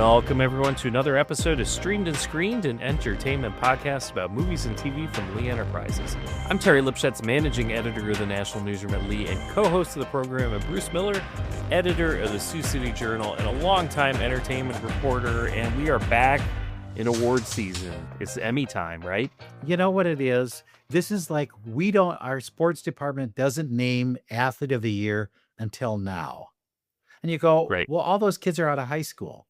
Welcome, everyone, to another episode of Streamed and Screened, an entertainment podcast about movies and TV from Lee Enterprises. I'm Terry Lipschutz, managing editor of the National Newsroom at Lee and co-host of the program, and Bruce Miller, editor of the Sioux City Journal and a longtime entertainment reporter, and we are back in award season. It's Emmy time, right? You know what it is? This is like our sports department doesn't name Athlete of the Year until now. And you go, Right. well, all those kids are out of high school.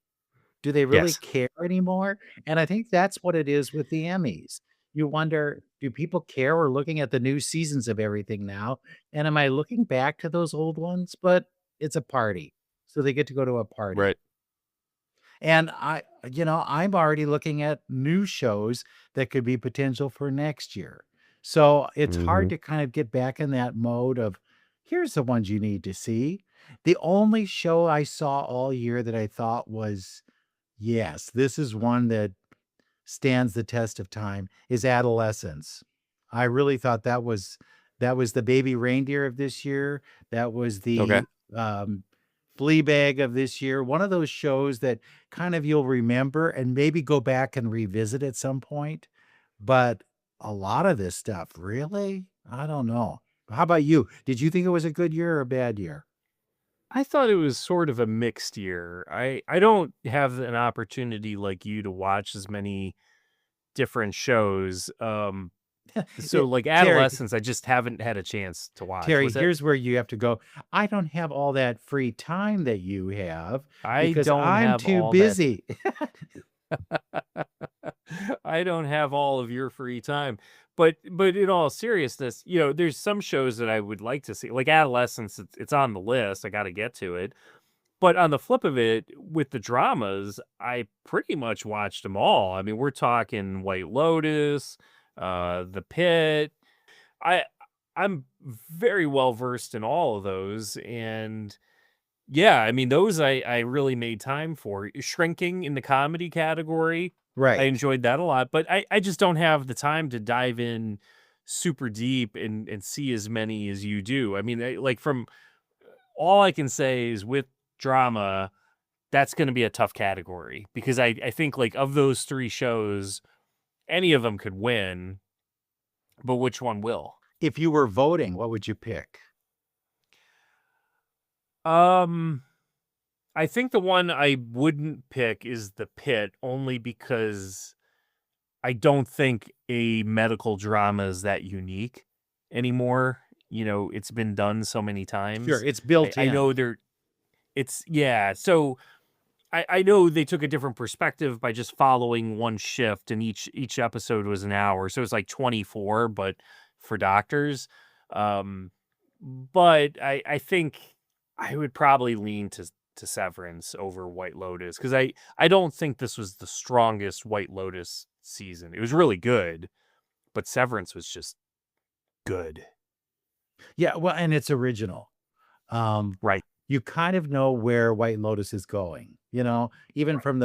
Do they really Yes. care anymore? And I think that's what it is with the Emmys. You wonder, do people care? We're looking at the new seasons of everything now. And am I looking back to those old ones? But it's a party. So they get to go to a party. Right. And I'm already looking at new shows that could be potential for next year. So it's hard to kind of get back in that mode of, here's the ones you need to see. The only show I saw all year that I thought was, yes, this is one that stands the test of time is Adolescence. I really thought that was the baby reindeer of this year. That was the Okay. Fleabag of this year. One of those shows that kind of you'll remember and maybe go back and revisit at some point. But a lot of this stuff, really? I don't know. How about you? Did you think it was a good year or a bad year? I thought it was sort of a mixed year. I don't have an opportunity like you to watch as many different shows. So like Terry, Adolescence, I just haven't had a chance to watch. Terry, Was it? here's where you have to go. I don't have all that free time that you have I because don't I'm have too all that. busy. I don't have all of your free time. But in all seriousness, there's some shows that I would like to see. Like Adolescence, it's on the list. I got to get to it. But on the flip of it, with the dramas, I pretty much watched them all. I mean, we're talking White Lotus, the Pitt. I'm very well versed in all of those, and yeah, I mean, those I really made time for. Shrinking in the comedy category, I Right. enjoyed that a lot, but I just don't have the time to dive in super deep and see as many as you do. I mean, like from all I can say is with drama, that's going to be a tough category because I think like of those three shows, any of them could win, but which one will? If you were voting, what would you pick? I think the one I wouldn't pick is the Pit, only because I don't think a medical drama is that unique anymore. It's been done so many times. Sure, it's built I in. know so I know they took a different perspective by just following one shift, and each episode was an hour. So it's like 24, but for doctors. But I think I would probably lean to Severance over White Lotus because I don't think this was the strongest White Lotus season. It was really good, but Severance was just good. Yeah, well, and it's original. Right. You kind of know where White Lotus is going, even from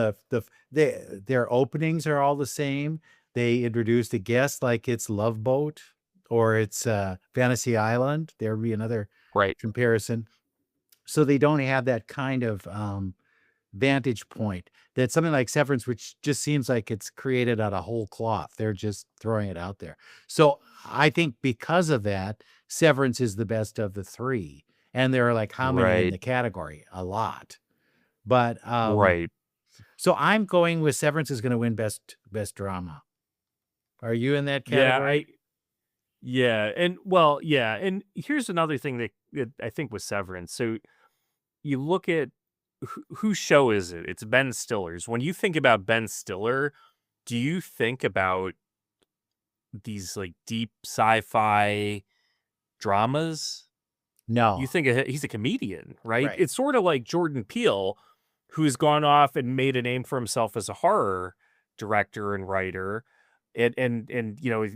their openings are all the same. They introduced a guest like it's Love Boat or it's Fantasy Island. There would be another Right. comparison. So they don't have that kind of vantage point that something like Severance, which just seems like it's created out of whole cloth. They're just throwing it out there. So I think because of that, Severance is the best of the three. And there are like how many in Right. the category? A lot. But Right. so I'm going with Severance is going to win best drama. Are you in that category? And here's another thing that I think with Severance. So you look at whose show is it? It's Ben Stiller's. When you think about Ben Stiller, do you think about these like deep sci-fi dramas? No. You think he's a comedian, right? Right. It's sort of like Jordan Peele, who's gone off and made a name for himself as a horror director and writer. And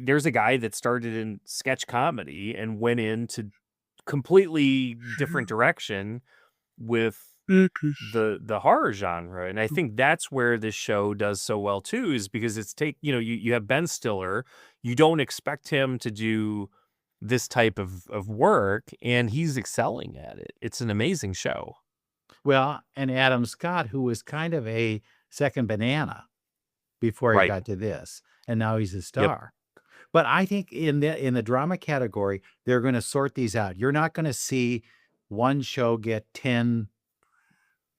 there's a guy that started in sketch comedy and went into completely different direction with the horror genre. And I think that's where this show does so well too, is because you have Ben Stiller, you don't expect him to do this type of work, and he's excelling at it. It's an amazing show. Well, and Adam Scott, who was kind of a second banana before he Right. got to this, and now he's a Yep. star. But I think in the drama category, they're going to sort these out. You're not going to see one show get 10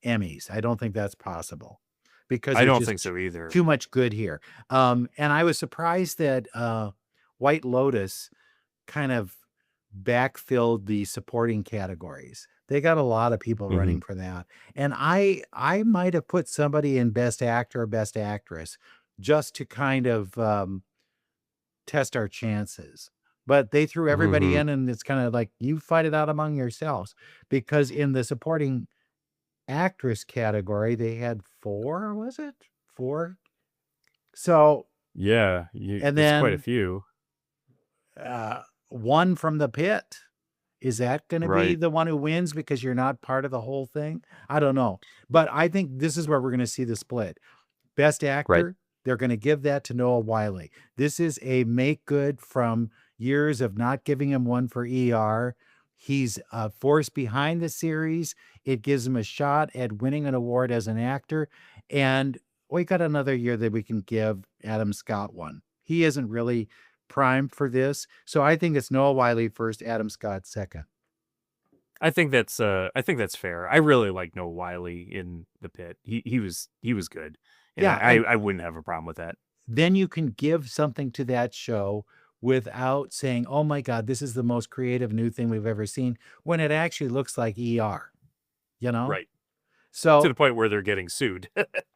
Emmys. I don't think that's possible because I there's don't just think so either. too much good here. And I was surprised that White Lotus kind of backfilled the supporting categories. They got a lot of people Mhm. running for that. And I might have put somebody in Best Actor or Best Actress just to kind of test our chances. But they threw everybody Mhm. in, and it's kind of like, you fight it out among yourselves. Because in the supporting actress category, they had 4, was it? 4? So, Yeah, and it's quite a then few. one from the Pit. Is that going to be Right. the one who wins because you're not part of the whole thing? I don't know. But I think this is where we're going to see the split. Best Right. actor, they're going to give that to Noah Wyle. This is a make good from years of not giving him one for ER. He's a force behind the series. It gives him a shot at winning an award as an actor. And we got another year that we can give Adam Scott one. He isn't really primed for this. So I think it's Noah Wyle first, Adam Scott second. I think that's fair. I really like Noah Wyle in The Pit. He was good. And Yeah. And I wouldn't have a problem with that. then you can give something to that show without saying, oh my God, this is the most creative new thing we've ever seen, when it actually looks like ER, you know? Right. To So, the point where they're getting sued.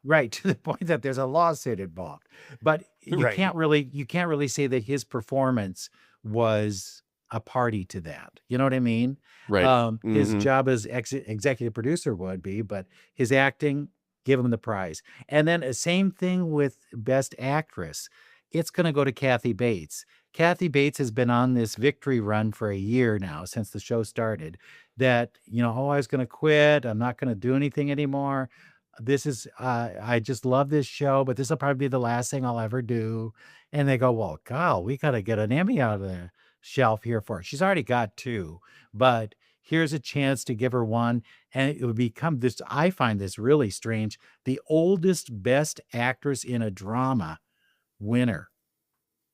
right, to the point that there's a lawsuit involved. But you Right. can't really say that his performance was a party to that. You know what I mean? Right. His Mhm. job as executive producer would be, but his acting, give him the prize. And then same thing with Best Actress. It's going to go to Kathy Bates. Kathy Bates has been on this victory run for a year now since the show started, that, oh, I was going to quit. I'm not going to do anything anymore. This is, I just love this show, but this will probably be the last thing I'll ever do. And they go, well, God, we got to get an Emmy out of the shelf here for her. She's already got 2, but here's a chance to give her one. And it would become this, I find this really strange, the oldest Best Actress in a Drama winner.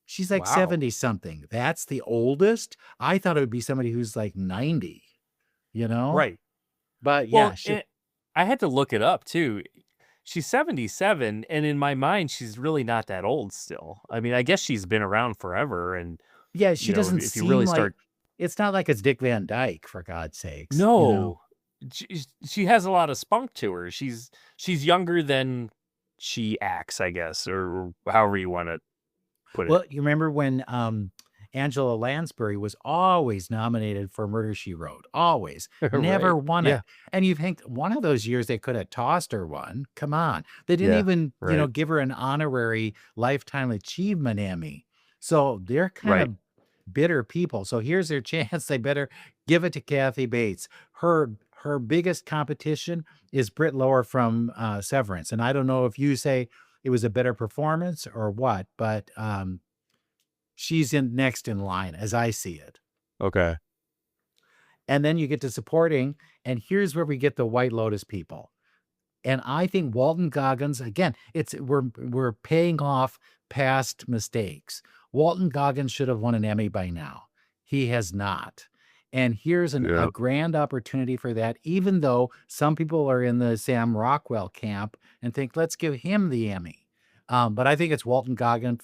She's like Wow. 70 something. That's the oldest. I thought it would be somebody who's like 90, Right. But Well, yeah, I had to look it up too. She's 77, and in my mind, she's really not that old still. I mean, I guess she's been around forever, and yeah, she doesn't if you seem really like, start, it's not like it's Dick Van Dyke, for God's sakes, no, she has a lot of spunk to her. She's younger than she acts, I guess, or however you want to put it. Well, you remember when Angela Lansbury was always nominated for Murder, She Wrote, always, never Right. won Yeah. it. And you think one of those years they could have tossed her one. Come on. They didn't Yeah. even, Right. give her an honorary Lifetime Achievement Emmy. So they're kind Right. of bitter people. So here's their chance. They better give it to Kathy Bates. Her biggest competition is Britt Lower from Severance. And I don't know if you say it was a better performance or what, but she's next in line as I see it. Okay. And then you get to supporting, and here's where we get the White Lotus people. And I think Walton Goggins, again, we're paying off past mistakes. Walton Goggins should have won an Emmy by now. He has not. And here's a grand opportunity for that, even though some people are in the Sam Rockwell camp and think, let's give him the Emmy. But I think it's Walton Goggins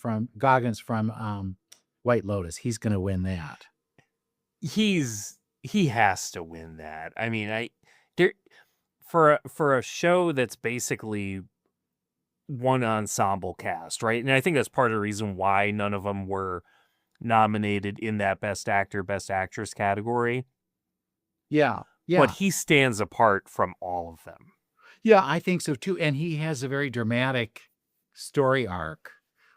from White Lotus. He's going to win that. He has to win that. I mean, there for a show that's basically one ensemble cast, right? And I think that's part of the reason why none of them were nominated in that Best Actor, Best Actress category. Yeah. But he stands apart from all of them. Yeah, I think so too. And he has a very dramatic story arc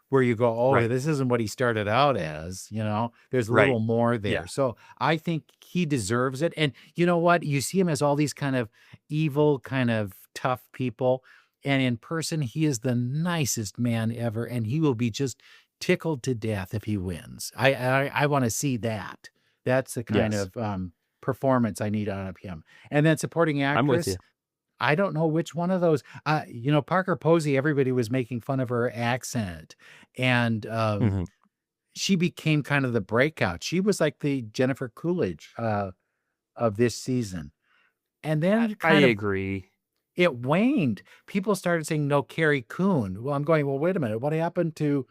where you go, oh, Right. this isn't what he started out as, there's a Right. little more there. Yeah. So I think he deserves it. And you know what? You see him as all these kind of evil, kind of tough people. And in person, he is the nicest man ever. And he will be just tickled to death if he wins. I want to see that. That's the kind Yes. of performance I need out of him. And then supporting I'm with you. actress, I don't know which one of those. Parker Posey, everybody was making fun of her accent, and Mhm. she became kind of the breakout. She was like the Jennifer Coolidge of this season. And then I kind of agree. it waned. People started saying, no, Carrie Coon. Well, I'm going, well, wait a minute. What happened to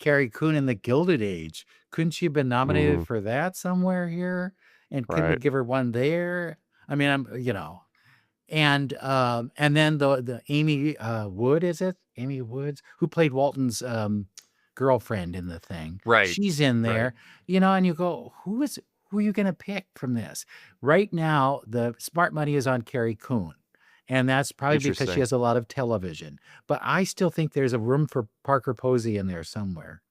Carrie Coon in the Gilded Age? Couldn't she have been nominated Mhm. for that somewhere here? And couldn't we Right. give her one there? I mean, and then the Amy Wood, is it? Amy Woods, who played Walton's girlfriend in the thing. Right. She's in Right. there, and you go, who are you going to pick from this? Right now, the smart money is on Carrie Coon. And that's probably because she Interesting. has a lot of television. But I still think there's a room for Parker Posey in there somewhere.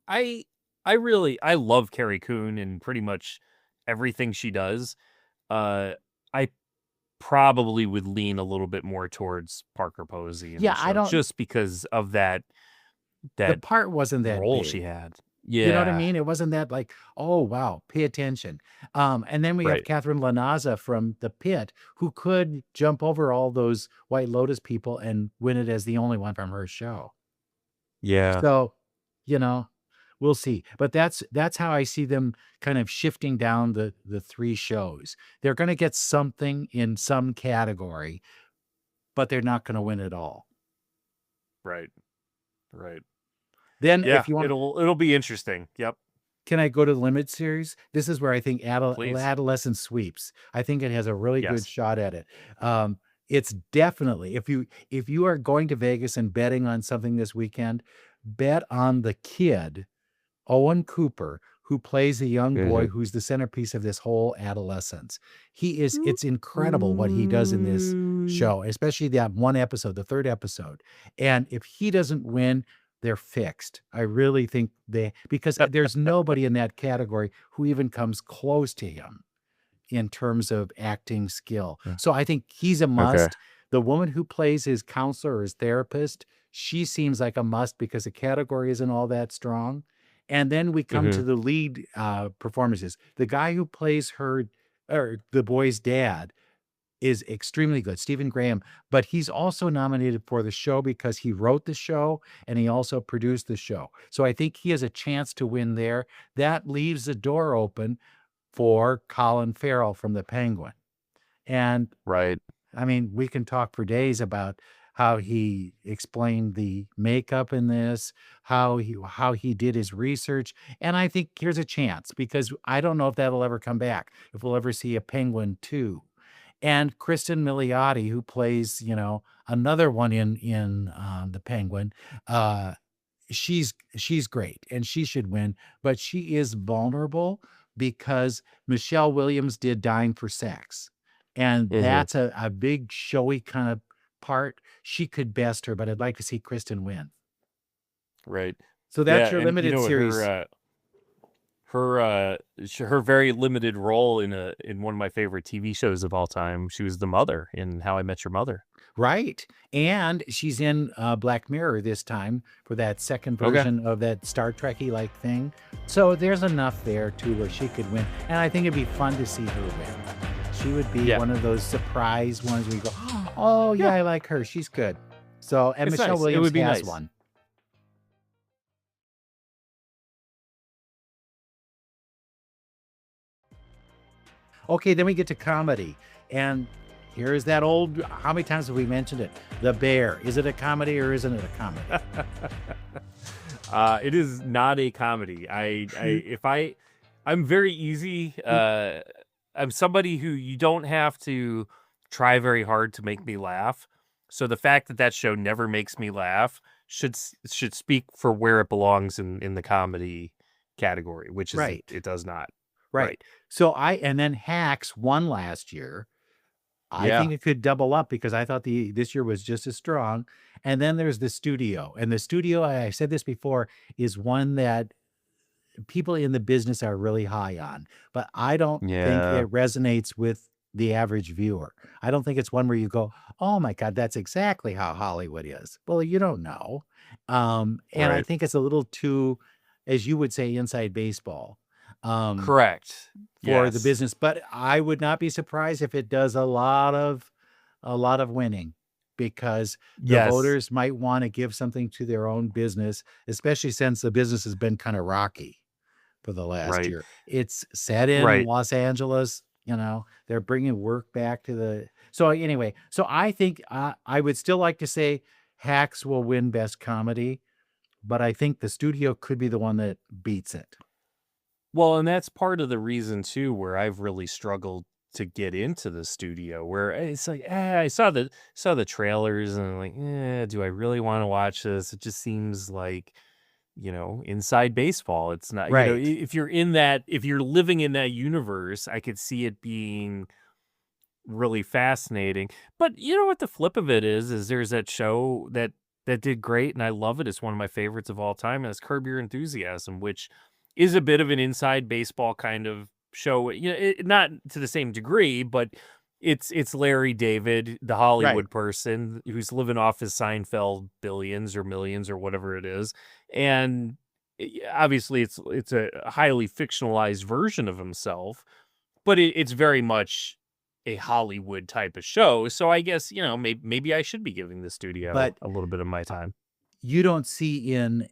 I I love Carrie Coon and pretty much everything she does. I probably would lean a little bit more towards Parker Posey in the Yeah, I show don't, just because of that the that part wasn't that role she big. had. You know what I Yeah. mean? It wasn't that like, oh wow, pay attention. And then we have Right. Catherine Lanaza from the Pit, who could jump over all those White Lotus people and win it as the only one from her show. Yeah. So, you know, we'll see. But that's how I see them kind of shifting down the three shows. They're going to get something in some category, but they're not going to win it all. Right. Right. Then, Yeah, if you want, it'll be interesting. Yep. can I go to the limit series? This is where I think Please. Adolescence sweeps. I think it has a really good Yes. shot at it. It's definitely, if you are going to Vegas and betting on something this weekend, bet on the kid, Owen Cooper, who plays a young boy Mhm. who's the centerpiece of this whole Adolescence. It's incredible what he does in this show, especially that one episode, the third episode. And if he doesn't win, they're fixed. I really think because there's nobody in that category who even comes close to him in terms of acting skill. Yeah. So I think he's a Okay. must. The woman who plays his counselor or his therapist, she seems like a must because the category isn't all that strong. And then we come to Mhm. the lead performances. The guy who plays her or the boy's dad is extremely good, Stephen Graham, but he's also nominated for the show because he wrote the show and he also produced the show. So I think he has a chance to win there. That leaves the door open for Colin Farrell from The Penguin. And Right. I mean, we can talk for days about how he explained the makeup in this, how he did his research. And I think here's a chance because I don't know if that'll ever come back, if we'll ever see a Penguin 2. And Kristen Milioti, who plays, another one in The Penguin, uh, she's great and she should win, but she is vulnerable because Michelle Williams did Dying for Sex. And Mhm. that's a big showy kind of part. She could best her, but I'd like to see Kristen win. Right. So Yeah, that's your and you limited know what series. her very limited role in one of my favorite TV shows of all time. She was the mother in How I Met Your Mother. Right. And she's in Black Mirror this time for that second Okay. version of that Star Trekky like thing. So there's enough there too where she could win. And I think it'd be fun to see her win. She would be Yeah. one of those surprise ones where you go, oh, yeah, Yeah. I like her. She's good. So, and It's Michelle nice. It Williams would be has nice. one. Okay, then we get to comedy. And here's that old, how many times have we mentioned it? The Bear. Is it a comedy or isn't it a comedy? It is not a comedy. I'm very easy. I'm somebody who you don't have to try very hard to make me laugh. So the fact that that show never makes me laugh should speak for where it belongs in the comedy category, which is Right. it does not. Right. Right. So and then Hacks won last year. I Yeah. think it could double up because I thought this year was just as strong. And then there's the studio. And the studio, I said this before, is one that people in the business are really high on, but I don't think Yeah. it resonates with the average viewer. I don't think it's one where you go, oh my God, that's exactly how Hollywood is. Well, you don't know. And I Right. think it's a little too, as you would say, inside baseball. um, Correct. for the Yes. business. But I would not be surprised if it does a lot of winning, because the Yes. voters might want to give something to their own business, especially since the business has been kind of rocky for the last Right. year. It's set in Right. Los Angeles. They're bringing work back to the. So anyway, so I think I would still like to say Hacks will win Best Comedy, but I think the studio could be the one that beats it. Well, and that's part of the reason too, where I've really struggled to get into the studio. Where it's like, I saw the trailers and I'm like, do I really want to watch this? It just seems like, inside baseball. It's not, Right. if you're living in that universe, I could see it being really fascinating. But you know what the flip of it is there's that show that did great and I love it. It's one of my favorites of all time, and it's Curb Your Enthusiasm, which is a bit of an inside baseball kind of show. Not to the same degree, but it's Larry David, the Right. Hollywood person who's living off his Seinfeld billions or millions or whatever it is. And obviously it's a highly fictionalized version of himself, but it's very much a Hollywood type of show. So I guess, maybe I should be giving the studio But a little bit of my time. you don't see in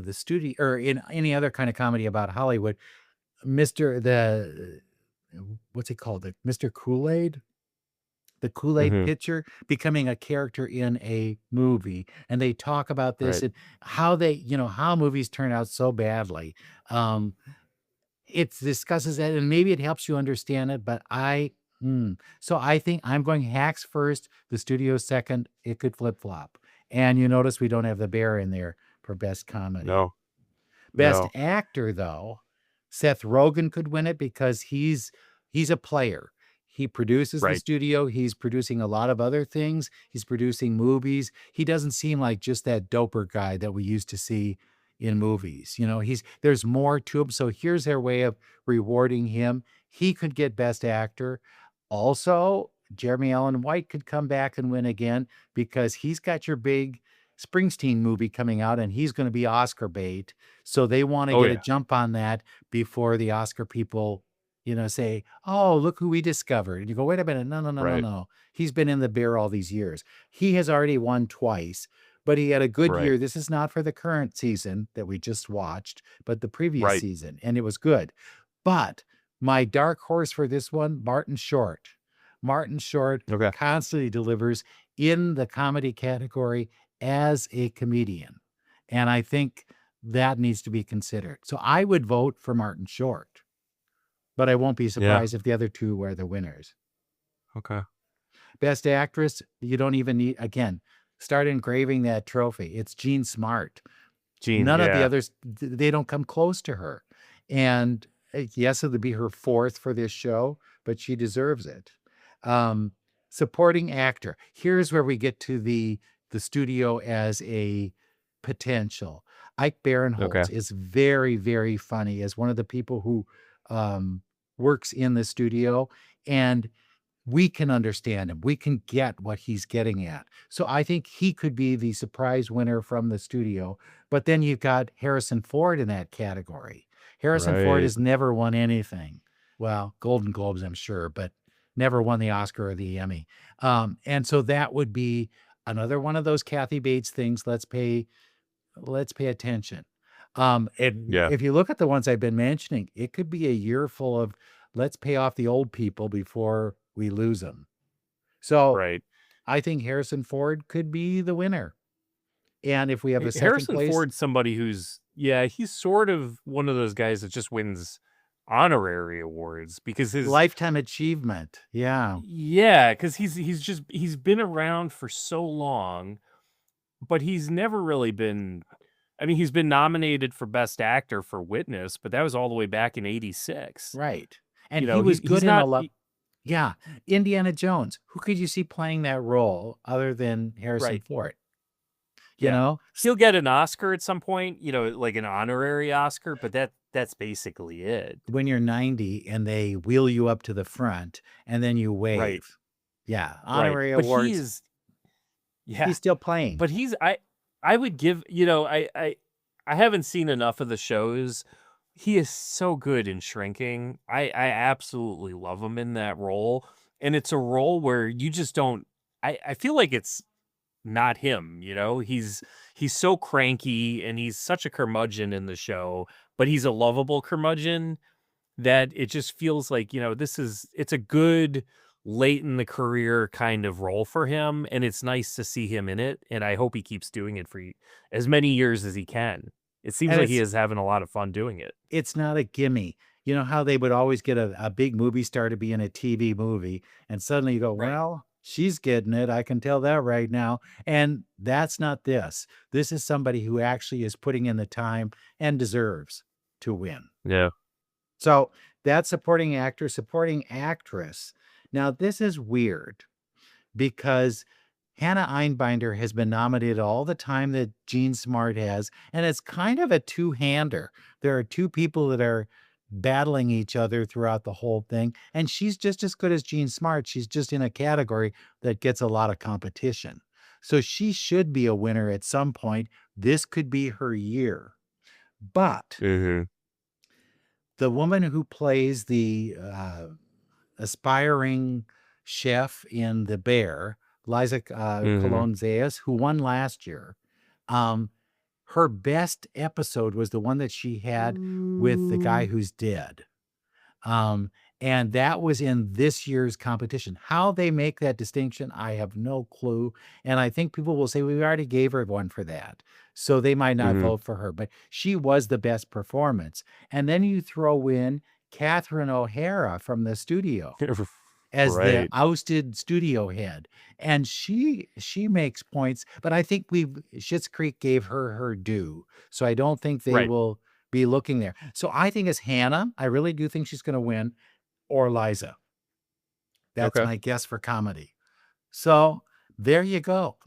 the studio or in any other kind of comedy about Hollywood, Mr. the what's he called? The Mr. Kool-Aid? The Kool-Aid Mhm. pitcher becoming a character in a movie. And they talk about this Right. and how movies turn out so badly. Um, it discusses that, and maybe it helps you understand it, but so I think I'm going Hacks first, the studio second. It could flip-flop. And you notice we don't have the bear in there for best comedy. No. Best No. actor, though, Seth Rogen could win it because he's a player. He produces the Right. studio. He's producing a lot of other things. He's producing movies. He doesn't seem like just that doper guy that we used to see in movies. There's more to him. So here's their way of rewarding him. He could get best actor. Also, Jeremy Allen White could come back and win again because he's got your big Springsteen movie coming out and he's going to be Oscar bait. So they want to Oh get a yeah. jump on that before the Oscar people, say, "Oh, look who we discovered." And you go, "Wait a minute. No, no, no, no, Right. no. He's been in the bear all these years. He has already won twice, but he had a good Right. year. This is not for the current season that we just watched, but the previous Right. season, and it was good." But my dark horse for this one, Martin Short. Martin Short Okay. constantly delivers in the comedy category as a comedian. And I think that needs to be considered. So I would vote for Martin Short, but I won't be Yeah. surprised if the other two were the winners. Okay. Best actress, you don't even need, again, start engraving that trophy. It's Jean Smart. Gene. None of the Yeah. others, they don't come close to her. And yes, it'll be her fourth for this show, but she deserves it. Um, Supporting actor. Here's where we get to the studio as a potential. Ike Okay. Barinholtz is very, very funny as one of the people who works in the studio, and we can understand him. We can get what he's getting at. So I think he could be the surprise winner from the studio. But then you've got Harrison Ford in that category. Harrison Ford Right. has never won anything. Well, Golden Globes, I'm sure, but never won the Oscar or the Emmy. And so that would be another one of those Kathy Bates things. Let's pay attention. And Yeah. if you look at the ones I've been mentioning, it could be a year full of let's pay off the old people before we lose them. So Right. I think Harrison Ford could be the winner. And if we have a second Harrison place, Ford's somebody he's sort of one of those guys that just wins honorary awards because lifetime achievement. Yeah. because he's been around for so long, but he's never really been. I mean, he's been nominated for Best Actor for Witness, but that was all the way back in '86. Right. And he was He's good in a not. lot. Yeah. Indiana Jones. Who could you see playing that role other than Harrison Right. Ford? Yeah. know, He'll get an Oscar at some point, like an honorary Oscar, but that's basically it. when you're 90 and they wheel you up to the front and then you wave. Right. Yeah. Right. Honorary But awards. yeah. He's still playing. But I would give, I haven't seen enough of the shows, he is so good in Shrinking. I absolutely love him in that role, and it's a role where you just don't. I feel like it's not him, you know? He's so cranky and he's such a curmudgeon in the show, but he's a lovable curmudgeon that it just feels like, it's a good late in the career kind of role for him, and it's nice to see him in it, and I hope he keeps doing it for as many years as he can. It seems And like he is having a lot of fun doing it. it's not a gimme. You know how they would always get a big movie star to be in a TV movie, and suddenly you go, Right. well, she's getting it. I can tell that right now. And that's not this. This is somebody who actually is putting in the time and deserves to win. Yeah. So that's supporting actor, supporting actress. Now, this is weird because Hannah Einbinder has been nominated all the time that Jean Smart has, and it's kind of a two-hander. There are two people that are battling each other throughout the whole thing, and she's just as good as Jean Smart. She's just in a category that gets a lot of competition. So she should be a winner at some point. This could be her year. But Mhm. the woman who plays the aspiring chef in The Bear, Liza Mhm. Colon-Zayas, who won last year, um, her best episode was the one that she had with the guy who's dead. Um, and that was in this year's competition. How they make that distinction, I have no clue. And I think people will say, we already gave her one for that. So they might not Mhm. vote for her, but she was the best performance. And then you throw in Catherine O'Hara from the studio as the Right. ousted studio head, and she makes points, but I think Schitt's Creek gave her her due, so I don't think they Right. will be looking there. So I think it's Hannah. I really do think she's going to win, or Liza. That's Okay. my guess for comedy. So there you go.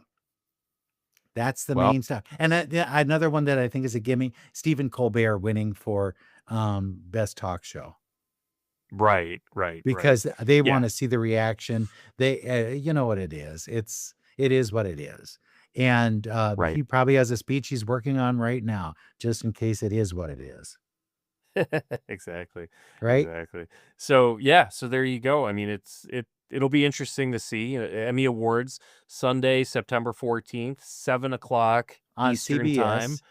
That's the Well, main stuff. And another one that I think is a gimme: Stephen Colbert winning for best talk show. right, right, right. Because they Yeah, wanna see the reaction. They, you know what it is. It is what it is. And, right. he probably has a speech he's working on right now, just in case it is what it is, Exactly, right? exactly. So, yeah, so there you go. I mean, it'll be interesting to see, Emmy Awards, Sunday, September 14th, 7 o'clock On Eastern Time CBS,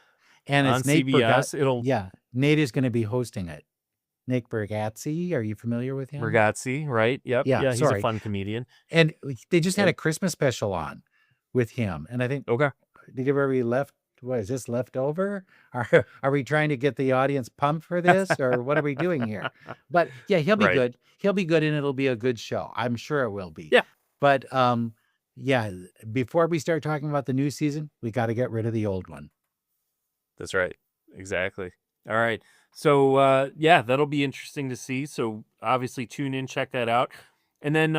and on it's Nate Bargat CBS. It'll yeah, Nate is gonna be hosting it. Nick Bargatze, are you familiar with him? Ragazzi, right? Yep, Yeah, yeah, he's a sorry. fun comedian, And they just had a and Christmas special on with him, and I think okay. did you ever left what is this leftover? Are we trying to get the audience pumped for this, or what are we doing here? But yeah, he'll be Right. good. He'll be good, and it'll be a good show. I'm sure it will be. Yeah, But yeah, before we start talking about the new season, we got to get rid of the old one. that's right. Exactly. All right. So, yeah, that'll be interesting to see. So, obviously, tune in, check that out. And then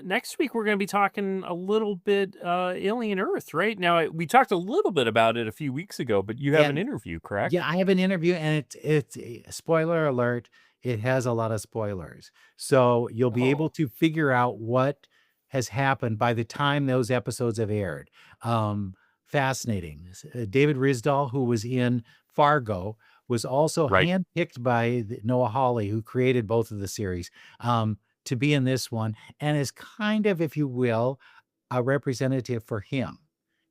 next week, we're going to be talking a little bit Alien Earth, right? Now, we talked a little bit about it a few weeks ago, but you have an And interview, correct? yeah, I have an interview, and it's spoiler alert. It has a lot of spoilers, so you'll be able Oh, to figure out what has happened by the time those episodes have aired. Fascinating. David Risdall, who was in Fargo, was also right. handpicked by Noah Hawley, who created both of the series, to be in this one, and is kind of, if you will, a representative for him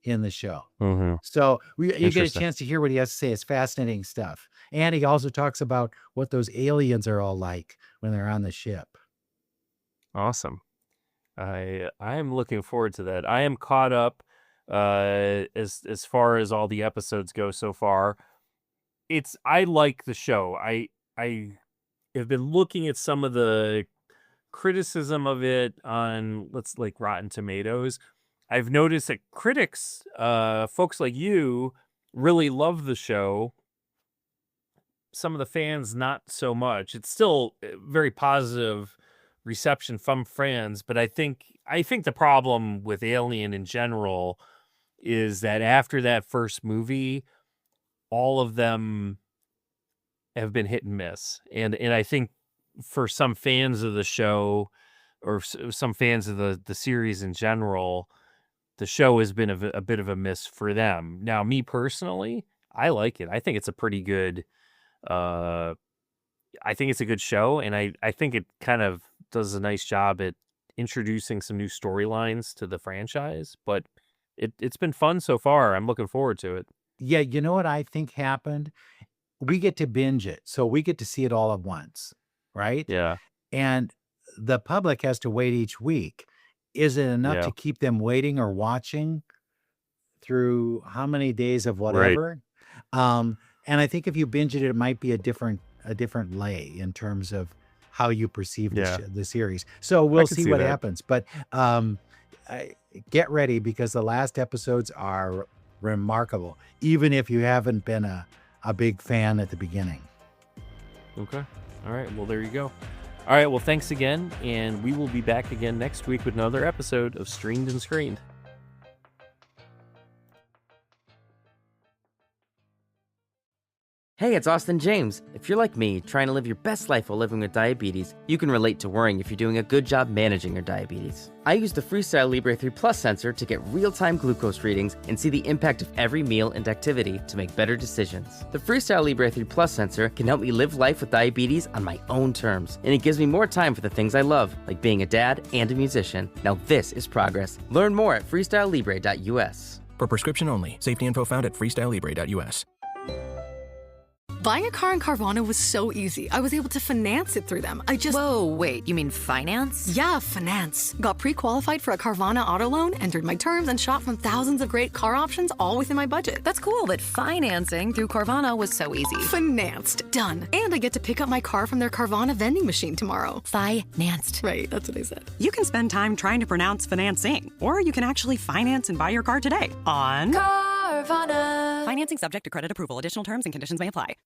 in the show. Hmm. So you get a Interesting. chance to hear what he has to say. It's fascinating stuff. And he also talks about what those aliens are all like when they're on the ship. Awesome. I am looking forward to that. I am caught up as far as all the episodes go so far. I like the show. I have been looking at some of the criticism of it on let's like Rotten Tomatoes. I've noticed that critics, folks like you, really love the show. Some of the fans not so much. It's still very positive reception from fans, but I think the problem with Alien in general is that after that first movie, all of them have been hit and miss. And I think for some fans of the show or some fans of the series in general, the show has been a bit of a miss for them. Now, me personally, I like it. I think it's a pretty good Uh, I think it's a good show, and I think it kind of does a nice job at introducing some new storylines to the franchise. But it's been fun so far. I'm looking forward to it. Yeah, you know what I think happened? We get to binge it, so we get to see it all at once, right? Yeah, And the public has to wait each week. Is it enough yeah, to keep them waiting or watching through how many days of right. whatever? And I think if you binge it, it might be a different lay in terms of how you perceive Yeah, the series. So I we'll can see see what that. happens. But get ready because the last episodes are remarkable, even if you haven't been a big fan at the beginning. Okay. All right. Well, there you go. All right. Well, thanks again, and we will be back again next week with another episode of Streamed and Screened. Hey, it's Austin James. If you're like me, trying to live your best life while living with diabetes, you can relate to worrying if you're doing a good job managing your diabetes. I use the Freestyle Libre 3 Plus sensor to get real-time glucose readings and see the impact of every meal and activity to make better decisions. The Freestyle Libre 3 Plus sensor can help me live life with diabetes on my own terms, and it gives me more time for the things I love, like being a dad and a musician. Now this is progress. Learn more at freestylelibre.us. For prescription only. Safety info found at freestylelibre.us. Buying a car in Carvana was so easy. I was able to finance it through them. Whoa, wait, you mean finance? Yeah, finance. Got pre-qualified for a Carvana auto loan, entered my terms, and shop from thousands of great car options, all within my budget. That's cool, but financing through Carvana was so easy. Financed. Done. And I get to pick up my car from their Carvana vending machine tomorrow. Financed. Right, that's what I said. You can spend time trying to pronounce financing, or you can actually finance and buy your car today on Carvana. Financing subject to credit approval. Additional terms and conditions may apply.